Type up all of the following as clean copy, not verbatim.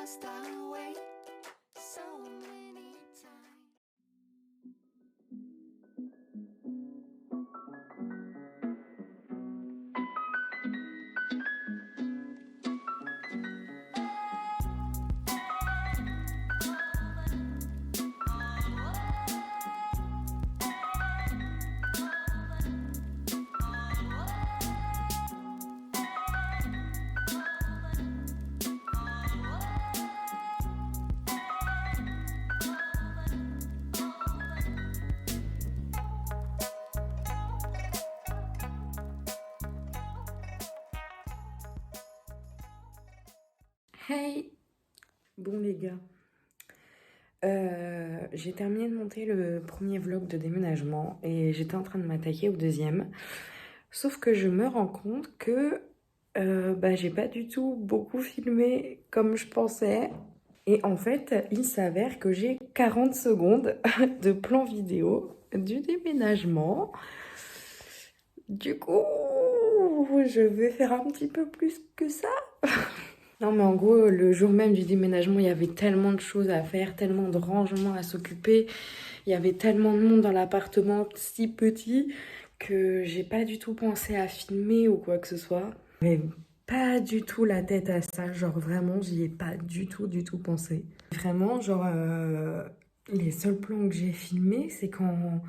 must I wait so many times? Hey! Bon les gars, j'ai terminé de monter le premier vlog de déménagement et j'étais en train de m'attaquer au deuxième. Sauf que je me rends compte que j'ai pas du tout beaucoup filmé comme je pensais. Et en fait, il s'avère que j'ai 40 secondes de plan vidéo du déménagement. Du coup, je vais faire un petit peu plus que ça. Non, mais en gros, le jour même du déménagement, il y avait tellement de choses à faire, tellement de rangements à s'occuper. Il y avait tellement de monde dans l'appartement si petit que j'ai pas du tout pensé à filmer ou quoi que ce soit. Mais pas du tout la tête à ça. Genre vraiment, j'y ai pas du tout pensé. Vraiment, genre, les seuls plans que j'ai filmés, c'est quand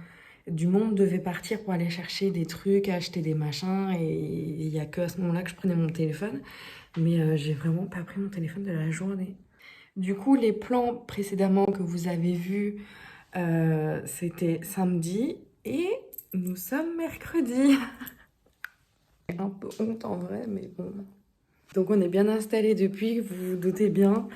du monde devait partir pour aller chercher des trucs, acheter des machins. Et il y a que à ce moment-là que je prenais mon téléphone. Mais j'ai vraiment pas pris mon téléphone de la journée. Du coup, les plans précédemment que vous avez vus, c'était samedi et nous sommes mercredi. J'ai un peu honte en vrai, mais bon. Donc on est bien installé depuis, vous vous doutez bien.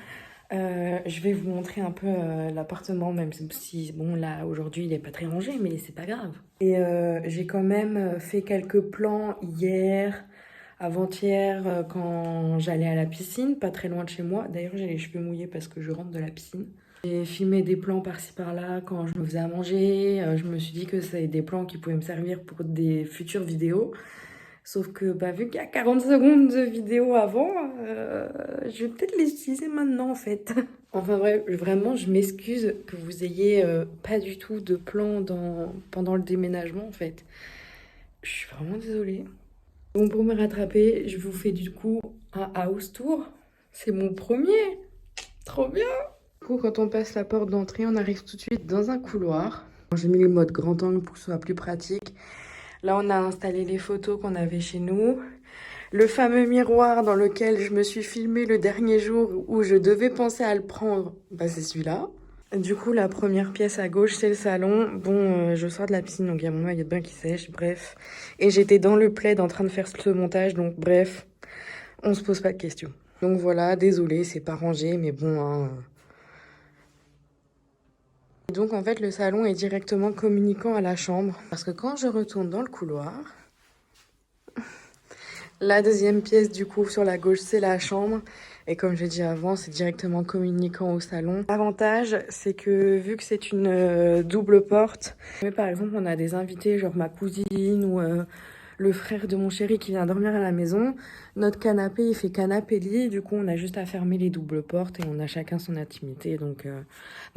Je vais vous montrer un peu l'appartement, même si, bon, là, aujourd'hui, il n'est pas très rangé, mais c'est pas grave. Et j'ai quand même fait quelques plans hier, avant-hier, quand j'allais à la piscine, pas très loin de chez moi. D'ailleurs, j'ai les cheveux mouillés parce que je rentre de la piscine. J'ai filmé des plans par-ci par-là quand je me faisais à manger. Je me suis dit que c'est des plans qui pouvaient me servir pour des futures vidéos. Sauf que vu qu'il y a 40 secondes de vidéo avant, je vais peut-être les utiliser maintenant en fait. Enfin bref, vraiment, je m'excuse que vous ayez pas du tout de plan pendant le déménagement en fait. Je suis vraiment désolée. Bon, pour me rattraper, je vous fais du coup un house tour. C'est mon premier. Trop bien. Du coup, quand on passe la porte d'entrée, on arrive tout de suite dans un couloir. J'ai mis le mode grand angle pour que ce soit plus pratique. Là, on a installé les photos qu'on avait chez nous. Le fameux miroir dans lequel je me suis filmée le dernier jour où je devais penser à le prendre, c'est celui-là. Du coup, la première pièce à gauche, c'est le salon. Bon, je sors de la piscine, donc il y a mon maillot de bain qui sèche, bref. Et j'étais dans le plaid en train de faire ce montage, donc bref, on se pose pas de questions. Donc voilà, désolé, c'est pas rangé, mais bon, hein. Donc en fait, le salon est directement communiquant à la chambre. Parce que quand je retourne dans le couloir, la deuxième pièce, du coup, sur la gauche, c'est la chambre. Et comme j'ai dit avant, c'est directement communicant au salon. L'avantage, c'est que vu que c'est une double porte, mais par exemple, on a des invités, genre ma cousine ou le frère de mon chéri qui vient dormir à la maison, notre canapé, il fait canapé-lit. Du coup, on a juste à fermer les doubles portes et on a chacun son intimité. Donc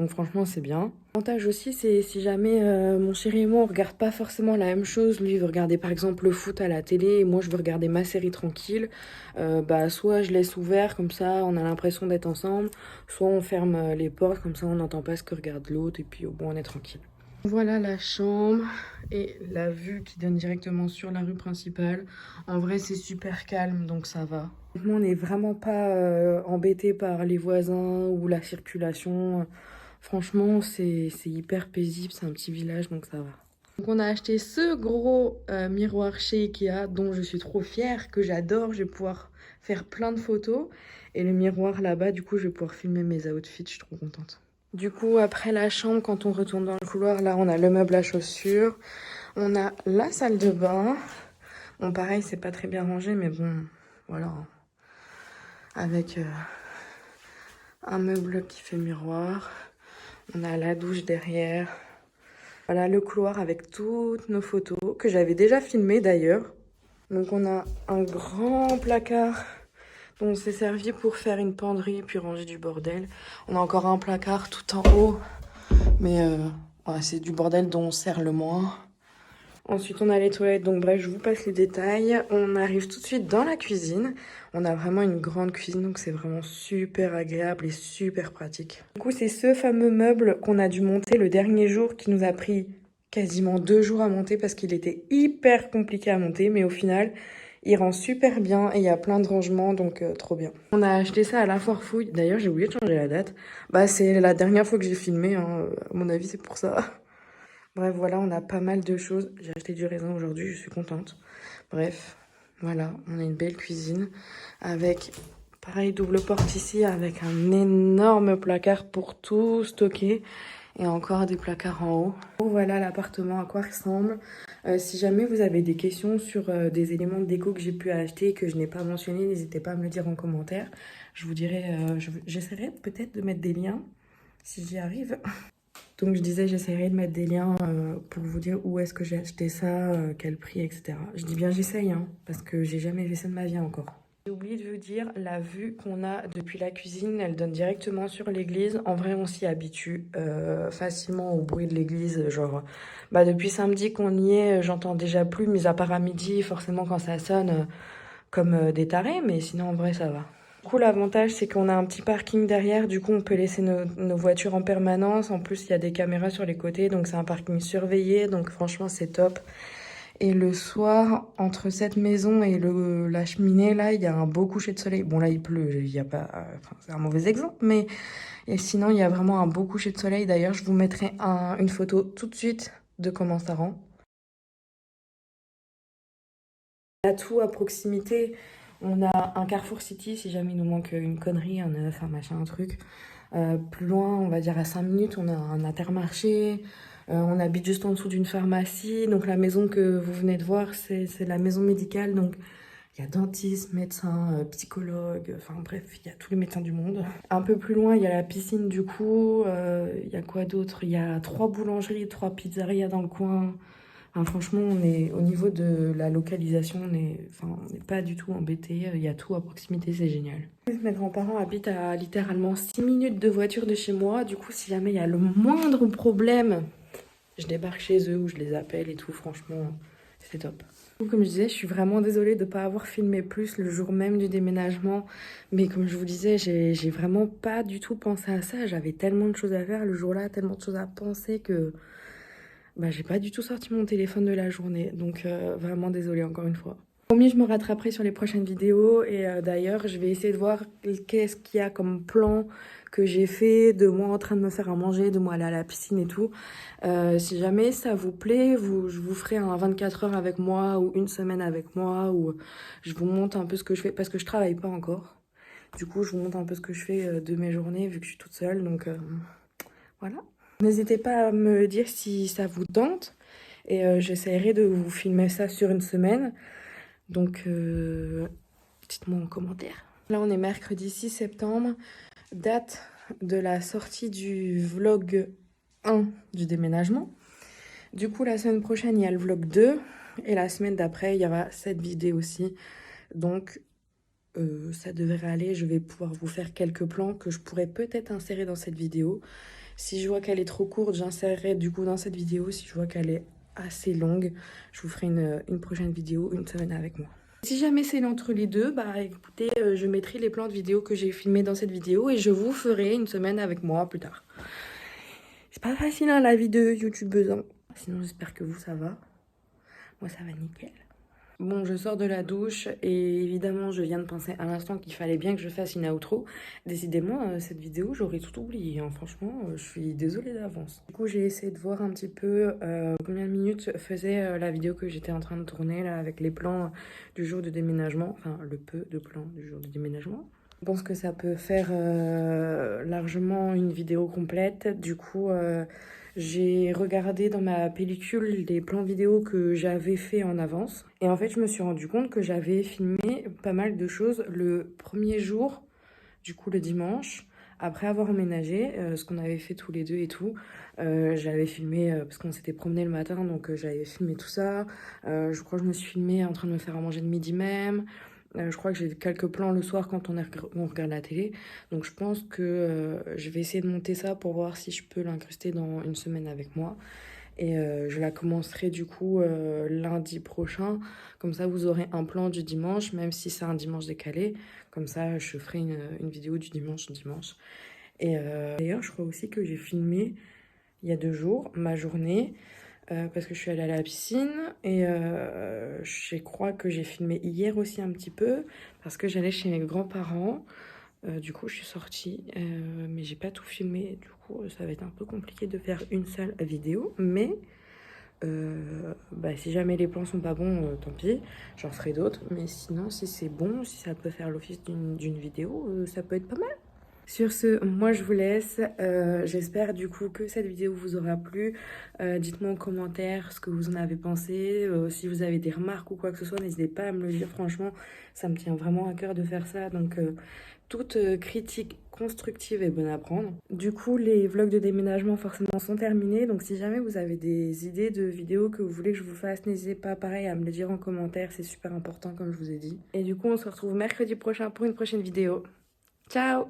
franchement, c'est bien. L'avantage aussi, c'est si jamais mon chéri et moi, on regarde pas forcément la même chose. Lui, il veut regarder par exemple le foot à la télé et moi, je veux regarder ma série tranquille. Soit je laisse ouvert, comme ça, on a l'impression d'être ensemble. Soit on ferme les portes, comme ça, on n'entend pas ce que regarde l'autre et puis au moins, on est tranquille. Voilà la chambre et la vue qui donne directement sur la rue principale. En vrai, c'est super calme, donc ça va. On n'est vraiment pas embêté par les voisins ou la circulation. Franchement, c'est hyper paisible, c'est un petit village, donc ça va. Donc on a acheté ce gros miroir chez Ikea, dont je suis trop fière, que j'adore. Je vais pouvoir faire plein de photos. Et le miroir là-bas, du coup, je vais pouvoir filmer mes outfits, je suis trop contente. Du coup, après la chambre, quand on retourne dans le couloir, là, on a le meuble à chaussures. On a la salle de bain. Bon, pareil, c'est pas très bien rangé, mais bon, voilà. Avec un meuble qui fait miroir. On a la douche derrière. Voilà le couloir avec toutes nos photos, que j'avais déjà filmées d'ailleurs. Donc on a un grand placard On s'est servi pour faire une penderie puis ranger du bordel. On a encore un placard tout en haut, mais ouais, c'est du bordel dont on sert le moins. Ensuite, on a les toilettes, donc bref, je vous passe les détails. On arrive tout de suite dans la cuisine. On a vraiment une grande cuisine, donc c'est vraiment super agréable et super pratique. Du coup, c'est ce fameux meuble qu'on a dû monter le dernier jour qui nous a pris quasiment 2 jours à monter parce qu'il était hyper compliqué à monter, mais au final, il rend super bien et il y a plein de rangements, donc trop bien. On a acheté ça à la Foire Fouille. D'ailleurs, j'ai oublié de changer la date. Bah, c'est la dernière fois que j'ai filmé, hein. À mon avis, c'est pour ça. Bref, voilà, on a pas mal de choses. J'ai acheté du raisin aujourd'hui, je suis contente. Bref, voilà, on a une belle cuisine avec, pareil, double porte ici, avec un énorme placard pour tout stocker et encore des placards en haut. Voilà l'appartement à quoi ressemble. Si jamais vous avez des questions sur des éléments de déco que j'ai pu acheter et que je n'ai pas mentionné, n'hésitez pas à me le dire en commentaire. Je vous dirai, j'essaierai peut-être de mettre des liens si j'y arrive. Donc je disais, j'essaierai de mettre des liens pour vous dire où est-ce que j'ai acheté ça, quel prix, etc. Je dis bien j'essaye, hein, parce que j'ai jamais fait ça de ma vie encore. J'ai oublié de vous dire, la vue qu'on a depuis la cuisine, elle donne directement sur l'église. En vrai, on s'y habitue facilement au bruit de l'église. Genre, bah depuis samedi qu'on y est, j'entends déjà plus, mis à part à midi, forcément quand ça sonne, comme des tarés, mais sinon en vrai ça va. Du coup, l'avantage, c'est qu'on a un petit parking derrière. Du coup, on peut laisser nos voitures en permanence. En plus, il y a des caméras sur les côtés. Donc, c'est un parking surveillé. Donc, franchement, c'est top. Et le soir, entre cette maison et la cheminée, là, il y a un beau coucher de soleil. Bon, là, il pleut. Il y a pas, enfin, c'est un mauvais exemple. Mais et sinon, il y a vraiment un beau coucher de soleil. D'ailleurs, je vous mettrai une photo tout de suite de comment ça rend. On a tout à proximité. On a un Carrefour City si jamais il nous manque une connerie, un œuf, un machin, un truc. Plus loin, on va dire à 5 minutes, on a un Intermarché. On habite juste en dessous d'une pharmacie. Donc la maison que vous venez de voir, c'est la maison médicale. Donc il y a dentiste, médecin, psychologue, enfin bref, il y a tous les médecins du monde. Un peu plus loin, il y a la piscine du coup. Il y a quoi d'autre? Il y a 3 boulangeries, 3 pizzerias dans le coin. Enfin, franchement, on est au niveau de la localisation, on n'est pas du tout embêté. Il y a tout à proximité, c'est génial. Mes grands-parents habitent à littéralement 6 minutes de voiture de chez moi. Du coup, si jamais il y a le moindre problème, je débarque chez eux ou je les appelle et tout. Franchement, c'est top. Comme je disais, je suis vraiment désolée de ne pas avoir filmé plus le jour même du déménagement. Mais comme je vous disais, j'ai vraiment pas du tout pensé à ça. J'avais tellement de choses à faire le jour-là, tellement de choses à penser que bah, j'ai pas du tout sorti mon téléphone de la journée. Donc vraiment désolée encore une fois. Promis, je me rattraperai sur les prochaines vidéos. Et d'ailleurs, je vais essayer de voir qu'est-ce qu'il y a comme plan que j'ai fait, de moi en train de me faire à manger, de moi aller à la piscine et tout. Si jamais ça vous plaît, je vous ferai un 24 heures avec moi ou une semaine avec moi où je vous montre un peu ce que je fais parce que je travaille pas encore. Du coup, je vous montre un peu ce que je fais de mes journées vu que je suis toute seule. Donc voilà. N'hésitez pas à me dire si ça vous tente et j'essaierai de vous filmer ça sur une semaine. Donc dites-moi en commentaire. Là, on est mercredi 6 septembre, date de la sortie du vlog 1 du déménagement. Du coup, la semaine prochaine, il y a le vlog 2 et la semaine d'après, il y aura cette vidéo aussi. Donc, ça devrait aller. Je vais pouvoir vous faire quelques plans que je pourrais peut-être insérer dans cette vidéo. Si je vois qu'elle est trop courte, j'insérerai du coup dans cette vidéo. Si je vois qu'elle est assez longue, je vous ferai une prochaine vidéo, une semaine avec moi. Si jamais c'est entre les deux, bah écoutez, je mettrai les plans de vidéo que j'ai filmés dans cette vidéo et je vous ferai une semaine avec moi plus tard. C'est pas facile hein, la vie de youtubeuse. Hein. Sinon j'espère que vous ça va. Moi ça va nickel. Bon, je sors de la douche et évidemment, je viens de penser à l'instant qu'il fallait bien que je fasse une outro. Décidément, cette vidéo, j'aurais tout oublié. Hein. Franchement, je suis désolée d'avance. Du coup, j'ai essayé de voir un petit peu combien de minutes faisait la vidéo que j'étais en train de tourner là avec les plans du jour de déménagement. Enfin, le peu de plans du jour de déménagement. Je pense que ça peut faire largement une vidéo complète. Du coup, j'ai regardé dans ma pellicule les plans vidéo que j'avais fait en avance. Et en fait, je me suis rendu compte que j'avais filmé pas mal de choses le premier jour, du coup le dimanche, après avoir emménagé, ce qu'on avait fait tous les deux et tout. J'avais filmé, parce qu'on s'était promené le matin, donc j'avais filmé tout ça. Je crois que je me suis filmée en train de me faire à manger le midi même. Je crois que j'ai quelques plans le soir quand on regarde la télé. Donc je pense que je vais essayer de monter ça pour voir si je peux l'incruster dans une semaine avec moi. Et je la commencerai du coup lundi prochain. Comme ça, vous aurez un plan du dimanche, même si c'est un dimanche décalé. Comme ça, je ferai une vidéo du dimanche. Et d'ailleurs, je crois aussi que j'ai filmé il y a 2 jours ma journée. Parce que je suis allée à la piscine et je crois que j'ai filmé hier aussi un petit peu parce que j'allais chez mes grands-parents. Du coup, je suis sortie, mais j'ai pas tout filmé. Du coup, ça va être un peu compliqué de faire une seule vidéo. Mais bah, si jamais les plans sont pas bons, tant pis, j'en ferai d'autres. Mais sinon, si c'est bon, si ça peut faire l'office d'une vidéo, ça peut être pas mal. Sur ce, moi je vous laisse. J'espère du coup que cette vidéo vous aura plu. Dites-moi en commentaire ce que vous en avez pensé. Si vous avez des remarques ou quoi que ce soit, n'hésitez pas à me le dire. Franchement, ça me tient vraiment à cœur de faire ça. Donc, toute critique constructive est bonne à prendre. Du coup, les vlogs de déménagement forcément sont terminés. Donc, si jamais vous avez des idées de vidéos que vous voulez que je vous fasse, n'hésitez pas pareil à me les dire en commentaire. C'est super important comme je vous ai dit. Et du coup, on se retrouve mercredi prochain pour une prochaine vidéo. Ciao!